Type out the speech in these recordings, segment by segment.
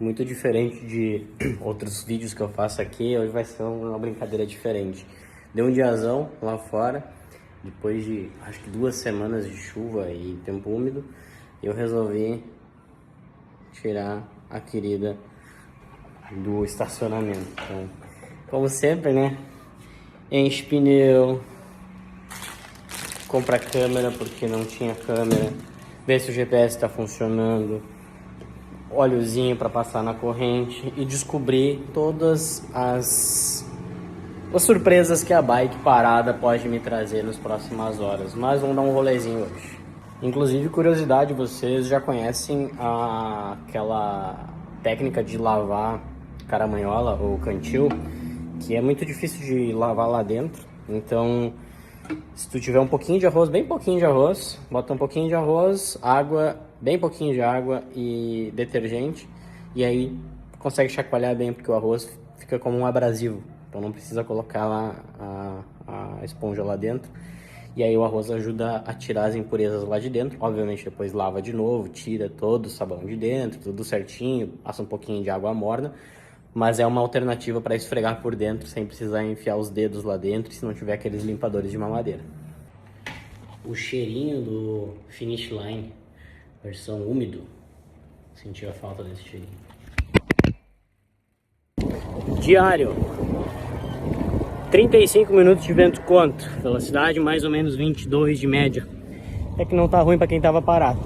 Muito diferente de outros vídeos que eu faço aqui, hoje vai ser uma brincadeira diferente. Deu um diazão lá fora, depois de acho que 2 semanas de chuva e tempo úmido, eu resolvi tirar a querida do estacionamento. Então, como sempre, né? Enche pneu, compra câmera porque não tinha câmera, vê se o GPS está funcionando, óleozinho para passar na corrente e descobrir todas as surpresas que a bike parada pode me trazer nas próximas horas. Mas vamos dar um rolezinho hoje. Inclusive, curiosidade, vocês já conhecem aquela técnica de lavar caramanhola ou cantil, que é muito difícil de lavar lá dentro. Então, se tu tiver um pouquinho de arroz, bem pouquinho de arroz, bota um pouquinho de arroz, água, bem pouquinho de água e detergente, e aí consegue chacoalhar bem, porque o arroz fica como um abrasivo, então não precisa colocar lá a esponja lá dentro, e aí o arroz ajuda a tirar as impurezas lá de dentro. Obviamente depois lava de novo, tira todo o sabão de dentro, tudo certinho, passa um pouquinho de água morna, mas é uma alternativa para esfregar por dentro sem precisar enfiar os dedos lá dentro, se não tiver aqueles limpadores de mamadeira. O cheirinho do Finish Line, versão úmido, sentiu a falta desse cheirinho. Diário, 35 minutos de vento contra, velocidade mais ou menos 22 de média. É que não tá ruim para quem tava parado.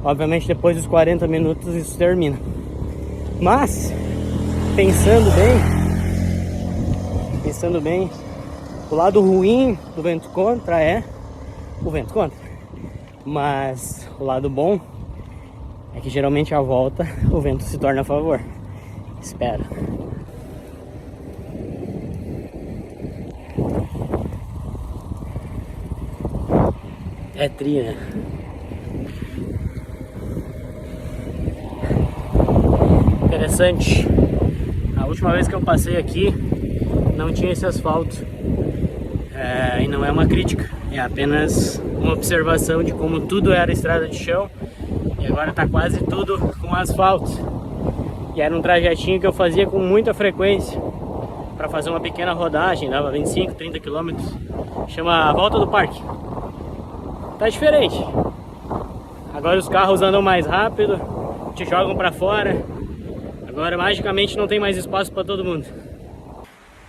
Obviamente depois dos 40 minutos isso termina. Mas pensando bem, o lado ruim do vento contra é o vento contra. Mas o lado bom é que geralmente à volta o vento se torna a favor. Espero. É tri, né? Interessante. A última vez que eu passei aqui não tinha esse asfalto. E não é uma crítica, é apenas uma observação de como tudo era estrada de chão e agora tá quase tudo com asfalto. E era um trajetinho que eu fazia com muita frequência para fazer uma pequena rodagem, dava 25, 30 km. Chama a Volta do Parque. Tá diferente. Agora os carros andam mais rápido, te jogam para fora. Agora magicamente não tem mais espaço para todo mundo.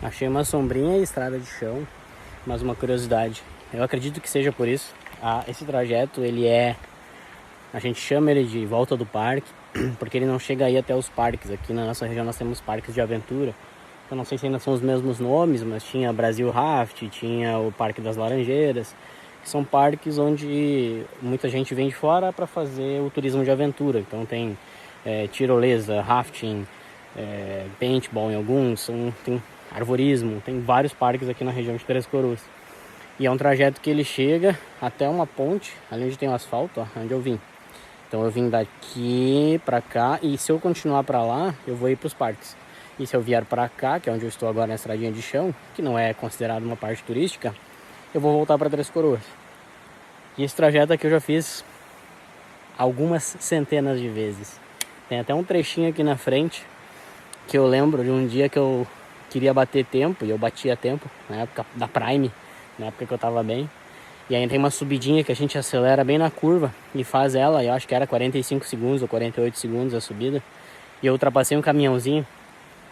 Achei uma sombrinha e estrada de chão, mas uma curiosidade. Eu acredito que seja por isso. Esse trajeto, a gente chama ele de Volta do Parque, porque ele não chega aí até os parques. Aqui na nossa região nós temos parques de aventura. Eu não sei se ainda são os mesmos nomes, mas tinha Brasil Raft, tinha o Parque das Laranjeiras. São parques onde muita gente vem de fora para fazer o turismo de aventura. Então tem tirolesa, rafting, paintball em alguns, tem arvorismo, tem vários parques aqui na região de Três Coroas. E é um trajeto que ele chega até uma ponte, ali onde tem o asfalto, ó, onde eu vim. Então eu vim daqui pra cá, e se eu continuar pra lá, eu vou ir pros parques. E se eu vier pra cá, que é onde eu estou agora na estradinha de chão, que não é considerado uma parte turística, eu vou voltar pra Três Coroas. E esse trajeto aqui eu já fiz algumas centenas de vezes. Tem até um trechinho aqui na frente, que eu lembro de um dia que eu queria bater tempo, e eu batia tempo, na época da Prime, na época que eu tava bem. E aí tem uma subidinha que a gente acelera bem na curva e faz ela, eu acho que era 45 segundos ou 48 segundos a subida. E eu ultrapassei um caminhãozinho,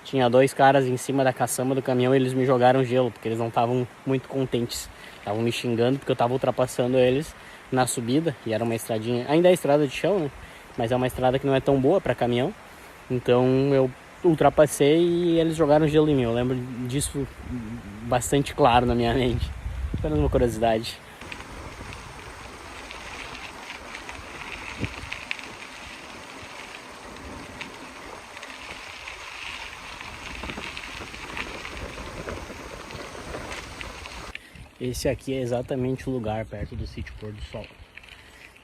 tinha 2 caras em cima da caçamba do caminhão e eles me jogaram gelo, porque eles não estavam muito contentes. Estavam me xingando porque eu tava ultrapassando eles na subida, e era uma estradinha, ainda é estrada de chão, né? Mas é uma estrada que não é tão boa para caminhão. Então eu ultrapassei e eles jogaram gelo em mim. Eu lembro disso bastante claro na minha mente. Apenas uma curiosidade. Esse aqui é exatamente o lugar perto do sítio Pôr do Sol.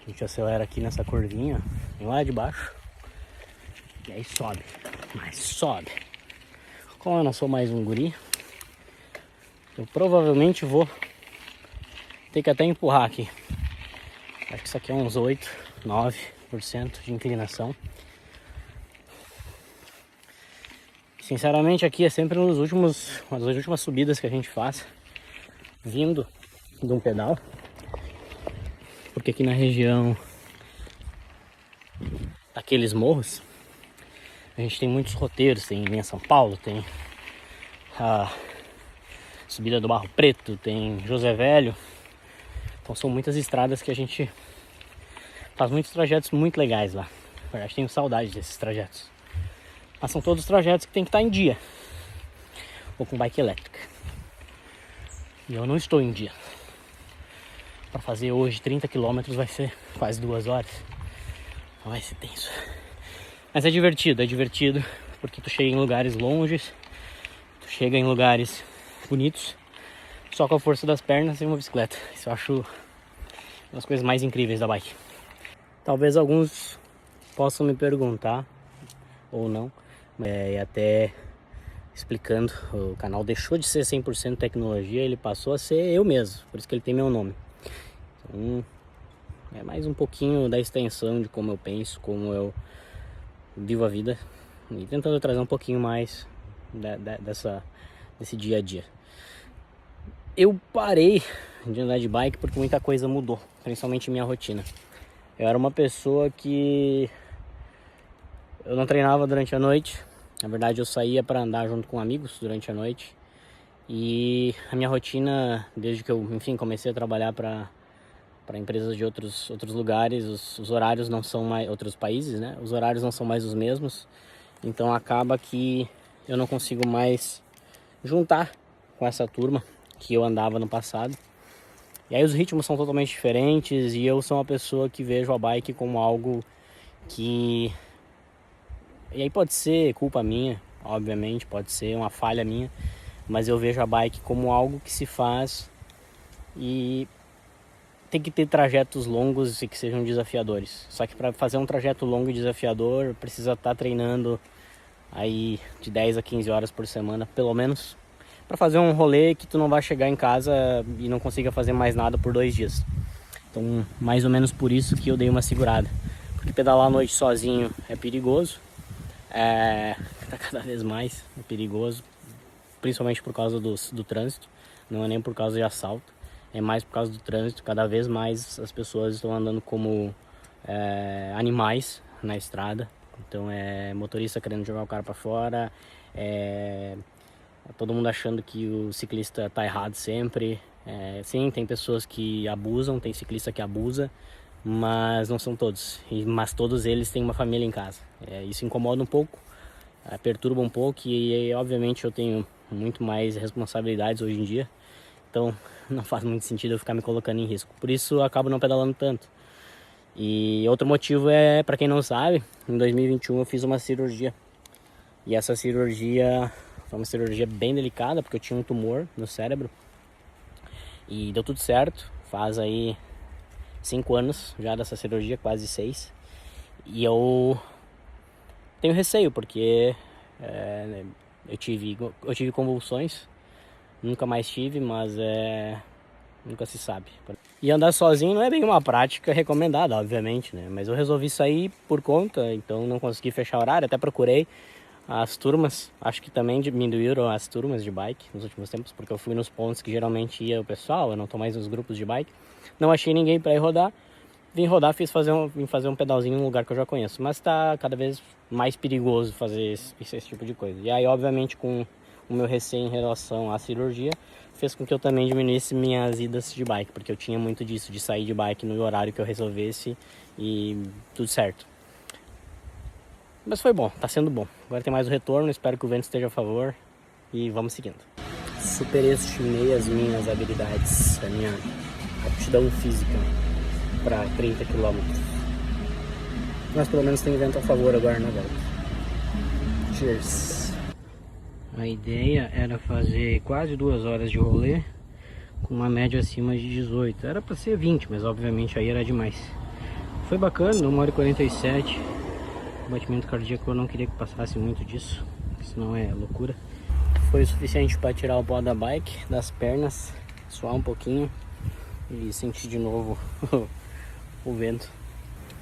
A gente acelera aqui nessa curvinha, vem lá de baixo, e aí sobe, mas sobe. Como eu não sou mais um guri, eu provavelmente vou ter que até empurrar aqui. Acho que isso aqui é uns 8, 9% de inclinação. Sinceramente, aqui é sempre uma das últimas subidas que a gente faz, vindo de um pedal, porque aqui na região daqueles morros a gente tem muitos roteiros. Tem em São Paulo, tem a subida do Barro Preto, tem José Velho. Então são muitas estradas que a gente faz muitos trajetos muito legais lá. Na verdade, tenho saudade desses trajetos. Mas são todos trajetos que tem que estar em dia, ou com bike elétrica. E eu não estou em dia. Para fazer hoje 30 km vai ser quase 2 horas. Vai ser tenso. Mas é divertido porque tu chega em lugares longes, tu chega em lugares bonitos, só com a força das pernas e uma bicicleta. Isso eu acho uma das coisas mais incríveis da bike. Talvez alguns possam me perguntar, ou não, e até explicando, o canal deixou de ser 100% tecnologia, ele passou a ser eu mesmo, por isso que ele tem meu nome. Então, é mais um pouquinho da extensão de como eu penso, como eu vivo a vida, e tentando trazer um pouquinho mais desse dia a dia. Eu parei de andar de bike porque muita coisa mudou, principalmente minha rotina. Eu era uma pessoa que eu não treinava durante a noite. Na verdade, eu saía para andar junto com amigos durante a noite. E a minha rotina, desde que eu, comecei a trabalhar para empresas de outros lugares, os horários não são mais, outros países, né? Os horários não são mais os mesmos. Então acaba que eu não consigo mais juntar com essa turma que eu andava no passado. E aí os ritmos são totalmente diferentes e eu sou uma pessoa que vejo a bike como algo que... E aí pode ser culpa minha, obviamente, pode ser uma falha minha, mas eu vejo a bike como algo que se faz e tem que ter trajetos longos e que sejam desafiadores. Só que para fazer um trajeto longo e desafiador, precisa estar treinando aí de 10 a 15 horas por semana, pelo menos, para fazer um rolê que tu não vai chegar em casa e não consiga fazer mais nada por 2 dias. Então, mais ou menos por isso que eu dei uma segurada. Porque pedalar à noite sozinho é perigoso. Tá cada vez mais perigoso, principalmente por causa do trânsito. Não é nem por causa de assalto, é mais por causa do trânsito. Cada vez mais as pessoas estão andando como animais na estrada. Então motorista querendo jogar o cara para fora, todo mundo achando que o ciclista tá errado sempre. Sim, tem pessoas que abusam, tem ciclista que abusa, mas não são todos. Mas todos eles têm uma família em casa. Isso incomoda um pouco, perturba um pouco e obviamente eu tenho muito mais responsabilidades hoje em dia. Então não faz muito sentido eu ficar me colocando em risco. Por isso eu acabo não pedalando tanto. E outro motivo para quem não sabe, em 2021 eu fiz uma cirurgia. E essa cirurgia foi uma cirurgia bem delicada, porque eu tinha um tumor no cérebro. E deu tudo certo, faz aí 5 anos já dessa cirurgia, quase 6. E eu tenho receio, porque eu tive convulsões, nunca mais tive, mas nunca se sabe. E andar sozinho não é bem uma prática recomendada, obviamente, né? Mas eu resolvi sair por conta, então não consegui fechar horário, até procurei as turmas, acho que também diminuíram as turmas de bike nos últimos tempos, porque eu fui nos pontos que geralmente ia o pessoal, eu não tô mais nos grupos de bike. Não achei ninguém para ir rodar, vim rodar, vim fazer um pedalzinho num lugar que eu já conheço, mas tá cada vez mais perigoso fazer esse tipo de coisa. E aí, obviamente, com o meu receio em relação à cirurgia, fez com que eu também diminuísse minhas idas de bike, porque eu tinha muito disso, de sair de bike no horário que eu resolvesse e tudo certo. Mas foi bom, tá sendo bom. Agora tem mais o retorno, espero que o vento esteja a favor e vamos seguindo. Superestimei as minhas habilidades, a minha aptidão física para 30 km. Mas pelo menos tem vento a favor agora na volta. Cheers! A ideia era fazer quase 2 horas de rolê com uma média acima de 18. Era para ser 20, mas obviamente aí era demais. Foi bacana, 1h47. O batimento cardíaco eu não queria que passasse muito disso, senão é loucura. Foi o suficiente para tirar o pó da bike, das pernas, suar um pouquinho e sentir de novo o vento.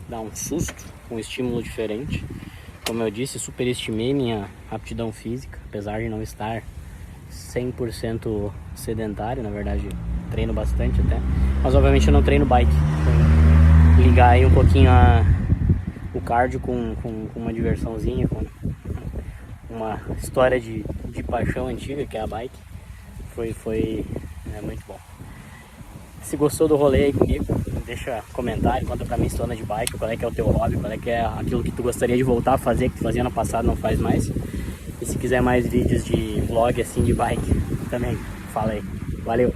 Dar um susto, um estímulo diferente. Como eu disse, superestimei minha aptidão física, apesar de não estar 100% sedentário, na verdade treino bastante até, mas obviamente eu não treino bike. Então, ligar aí um pouquinho o cardio com uma diversãozinha, com uma história de paixão antiga que é a bike, foi muito bom. Se gostou do rolê aí comigo, deixa comentário, conta pra mim se tu anda de bike, qual é que é o teu hobby, qual é que é aquilo que tu gostaria de voltar a fazer, que tu fazia no passado, não faz mais. E se quiser mais vídeos de vlog assim de bike, também fala aí. Valeu!